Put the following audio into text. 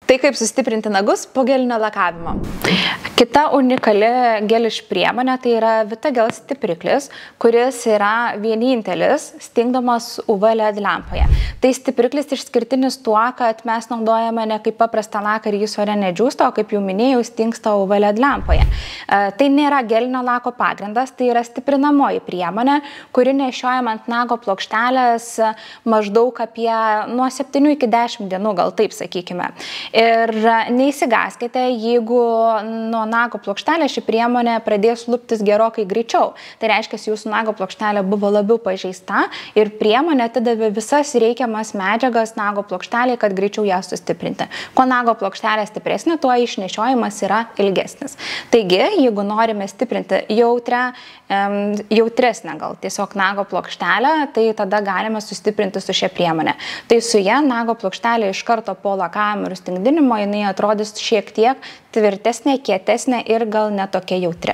Tai kaip sustiprinti nagus po gelinio lakavimo. Kita unikali geliš priemonė tai yra Vitagel stipriklis, kuris yra vienintelis stingdomas UV LED lempoje. Tai stipriklis išskirtinis tuo, kad mes naudojame ne kaip paprastą laką ir jis ore nedžiūsta, o kaip jau minėjau, stingsta UV LED lempoje. Tai nėra gelinio lako pagrindas, tai yra stiprinamoji priemonė, kuri nešiojama ant nago plokštelės maždaug apie nuo 7 iki 10 dienų, gal taip sakykime. Ir neįsigaskite, jeigu nuo nago plokštelė ši priemonė pradės luptis gerokai greičiau. Tai reiškia, jūsų nago plokštelė buvo labiau pažeista ir priemonė atidavė visas reikiamas medžiagas nago plokštelė, kad greičiau ją sustiprinti. Kuo nago plokštelė stipresnė, tuo išnešiojimas yra ilgesnis. Taigi, jeigu norime stiprinti jautresnę gal tiesiog nago plokštelę, tai tada galime sustiprinti su šia priemonė. Tai su ja nago plokštelė iš karto po lakavimo ir stingdinimo jinai atrodys šiek tiek tvirtesnė, kietesnė ir gal netokia jautri.